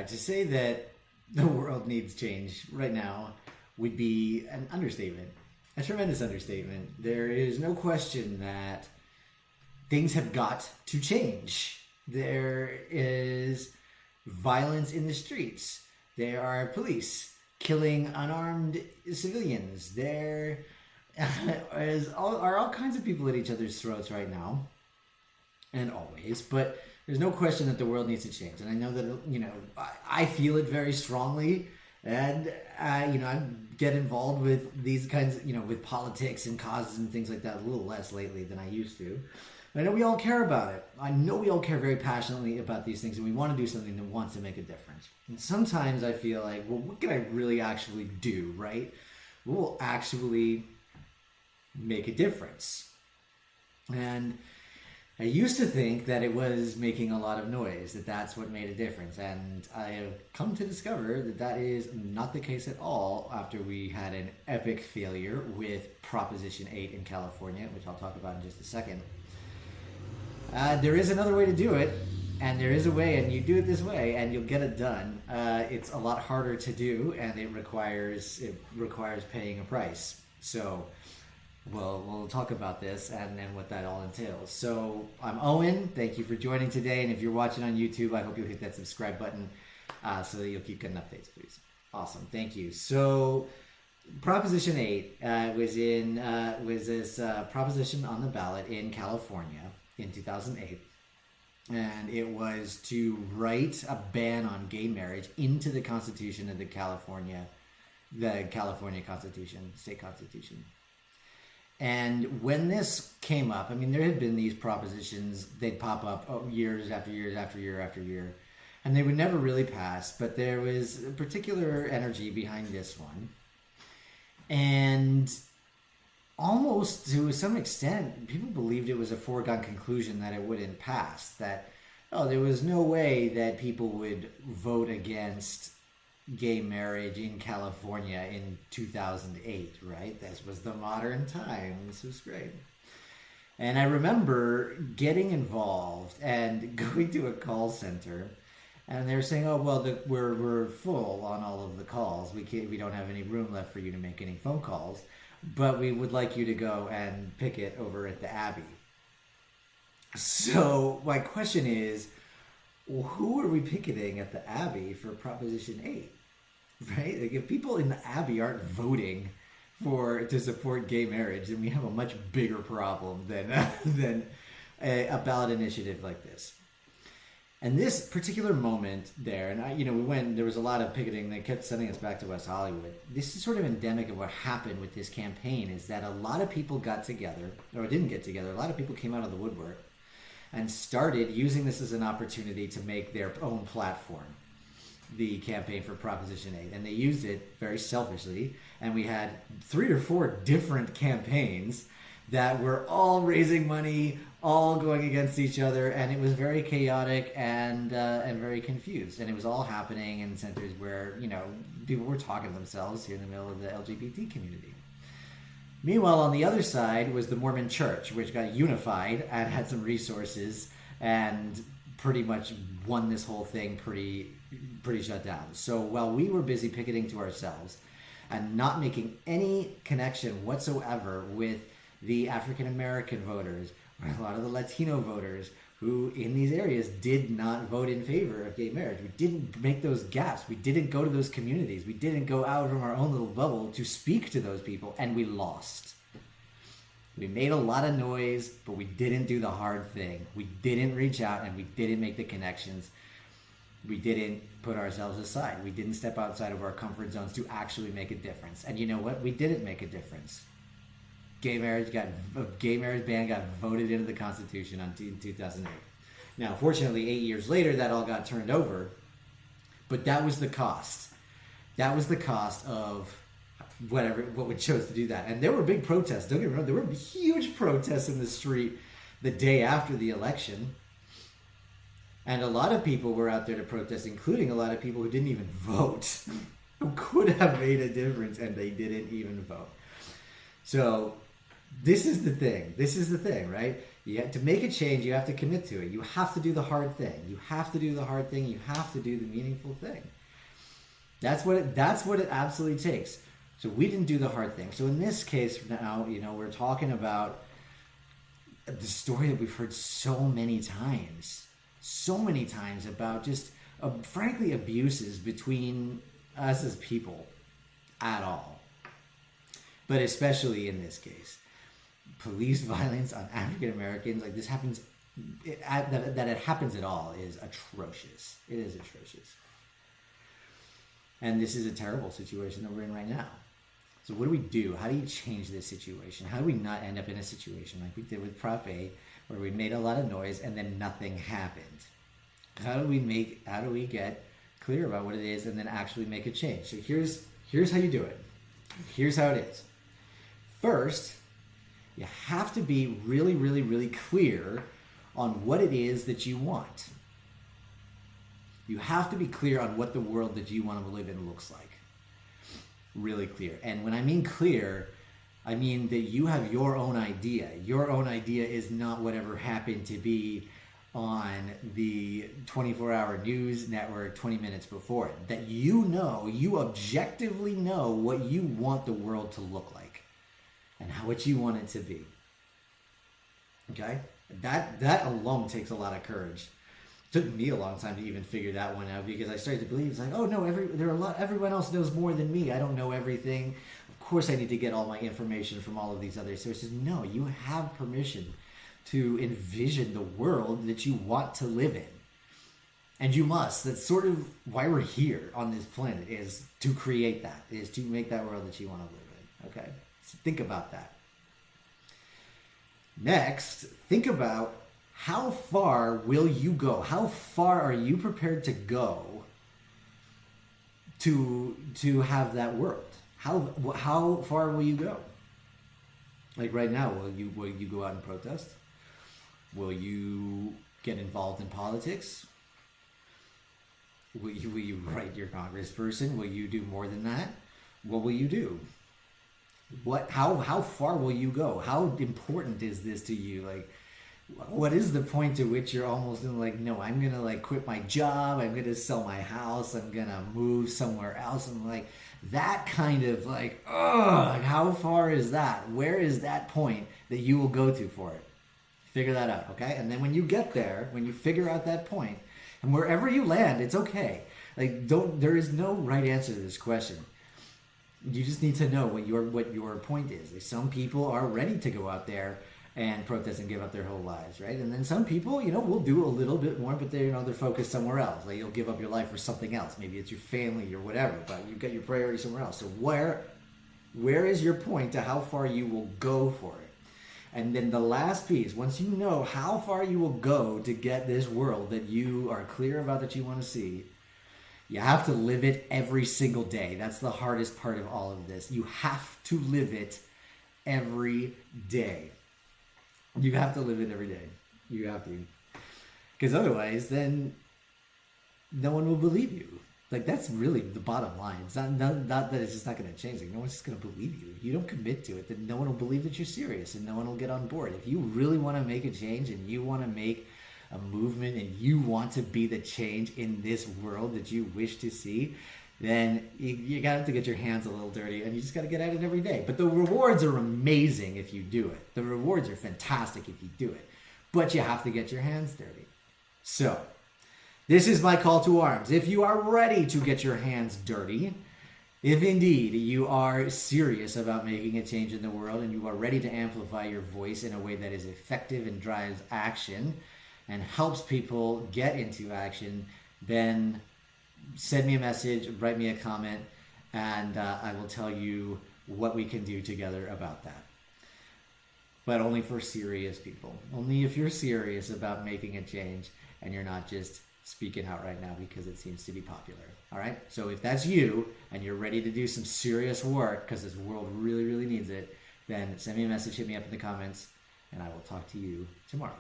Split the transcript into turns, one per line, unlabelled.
To say that the world needs change right now would be an understatement, a tremendous understatement. There is no question that things have got to change. There is violence in the streets. There are police killing unarmed civilians. There are all kinds of people at each other's throats right now, and always. But there's no question that the world needs to change. And I know that, I feel it very strongly. And, I get involved with these kinds of, with politics and causes and things like that a little less lately than I used to. I know we all care about it. I know we all care very passionately about these things, and we want to do something that wants to make a difference. And sometimes I feel like, well, what can I really actually do, right? What will actually make a difference? And I used to think that it was making a lot of noise, that that's what made a difference. And I have come to discover that that is not the case at all after we had an epic failure with Proposition 8 in California, which I'll talk about in just a second. There is another way to do it, and there is a way, and you do it this way, and you'll get it done. It's a lot harder to do, and it requires paying a price. So, we'll talk about this and what that all entails. So, I'm Owen. Thank you for joining today, and if you're watching on YouTube, I hope you'll hit that subscribe button so that you'll keep getting updates, please. Awesome, thank you. So, Proposition 8 was this proposition on the ballot in California in 2008, and it was to write a ban on gay marriage into the Constitution of the California Constitution, state constitution. And when this came up, I mean, there had been these propositions, they'd pop up years after years after year after year, and they would never really pass, but there was a particular energy behind this one. And almost to some extent, people believed it was a foregone conclusion that it wouldn't pass, that, there was no way that people would vote against gay marriage in California in 2008, right? This was the modern time. This was great. And I remember getting involved and going to a call center, and they were saying, we're full on all of the calls. We don't have any room left for you to make any phone calls, but we would like you to go and picket over at the Abbey. So my question is, who are we picketing at the Abbey for Proposition 8? Right? Like, if people in the Abbey aren't voting to support gay marriage, then we have a much bigger problem than a ballot initiative like this. And this particular moment there, and there was a lot of picketing. They kept sending us back to West Hollywood. This is sort of endemic of what happened with this campaign, is that a lot of people got together, or didn't get together. A lot of people came out of the woodwork and started using this as an opportunity to make their own platform, the campaign for Proposition 8. And they used it very selfishly. And we had 3 or 4 different campaigns that were all raising money, all going against each other, and it was very chaotic and very confused. And it was all happening in centers where, people were talking to themselves here in the middle of the LGBT community. Meanwhile, on the other side was the Mormon Church, which got unified and had some resources and pretty much won this whole thing pretty shut down. So while we were busy picketing to ourselves and not making any connection whatsoever with the African American voters, or a lot of the Latino voters who in these areas did not vote in favor of gay marriage. We didn't make those gaps. We didn't go to those communities. We didn't go out from our own little bubble to speak to those people, and we lost. We made a lot of noise, but we didn't do the hard thing. We didn't reach out, and we didn't make the connections. We didn't put ourselves aside. We didn't step outside of our comfort zones to actually make a difference. And you know what? We didn't make a difference. Gay marriage ban got voted into the Constitution in 2008. Now, fortunately, 8 years later, that all got turned over. But that was the cost. That was the cost of what we chose to do that. And there were big protests. Don't get me wrong. There were huge protests in the street the day after the election. And a lot of people were out there to protest, including a lot of people who didn't even vote, who could have made a difference, and they didn't even vote. So This is the thing. This is the thing, right? You have to make a change. You have to commit to it. You have to do the hard thing. You have to do the hard thing. You have to do the meaningful thing. That's what it absolutely takes. So we didn't do the hard thing. So in this case now, we're talking about the story that we've heard so many times about just frankly abuses between us as people at all. But especially in this case, police violence on African Americans, like this happens, that it happens at all is atrocious. It is atrocious. And this is a terrible situation that we're in right now. So what do we do? How do you change this situation? How do we not end up in a situation like we did with Prop A, where we made a lot of noise and then nothing happened? How do we get clear about what it is and then actually make a change? So here's how you do it. Here's how it is. First, you have to be really, really, really clear on what it is that you want. You have to be clear on what the world that you want to live in looks like. Really clear. And when I mean clear, I mean that you have your own idea. Your own idea is not whatever happened to be on the 24-hour news network 20 minutes before it. That you objectively know what you want the world to look like and what you want it to be. Okay? That alone takes a lot of courage. It took me a long time to even figure that one out, because I started to believe it's like, oh no, everyone else knows more than me. I don't know everything. Of course I need to get all my information from all of these other sources. No, you have permission to envision the world that you want to live in. And you must. That's sort of why we're here on this planet, is to create that, is to make that world that you want to live in. Okay? So think about that. Next, think about how far will you go? How far are you prepared to go to have that world? How far will you go? Like right now, will you go out and protest? Will you get involved in politics? Will you write your congressperson? Will you do more than that? What will you do? How far will you go? How important is this to you? Like, what is the point to which you're almost like, no, I'm gonna like quit my job, I'm gonna sell my house, I'm gonna move somewhere else? And like that kind of like, like how far is that? Where is that point that you will go to for it? Figure that out, okay? And then when you get there, when you figure out that point, and wherever you land, it's okay. Like there is no right answer to this question. You just need to know what your point is. Like, some people are ready to go out there and protest and give up their whole lives, right? And then some people, will do a little bit more, but they're focused somewhere else. Like, you'll give up your life for something else. Maybe it's your family or whatever, but you've got your priority somewhere else. So where is your point to how far you will go for it? And then the last piece, once you know how far you will go to get this world that you are clear about that you want to see, you have to live it every single day. That's the hardest part of all of this. You have to live it every day. You have to live it every day. You have to. Because otherwise, then no one will believe you. Like, that's really the bottom line. It's not that it's just not going to change. Like, no one's just going to believe you. If you don't commit to it, then no one will believe that you're serious, and no one will get on board. If you really want to make a change, and you want to make a movement, and you want to be the change in this world that you wish to see, then you got to get your hands a little dirty, and you just got to get at it every day. But the rewards are amazing if you do it. The rewards are fantastic if you do it. But you have to get your hands dirty. So, this is my call to arms. If you are ready to get your hands dirty, if indeed you are serious about making a change in the world, and you are ready to amplify your voice in a way that is effective and drives action and helps people get into action, then send me a message, write me a comment, and I will tell you what we can do together about that. But only for serious people. Only if you're serious about making a change and you're not just speaking out right now because it seems to be popular. All right? So if that's you and you're ready to do some serious work because this world really, really needs it, then send me a message, hit me up in the comments, and I will talk to you tomorrow.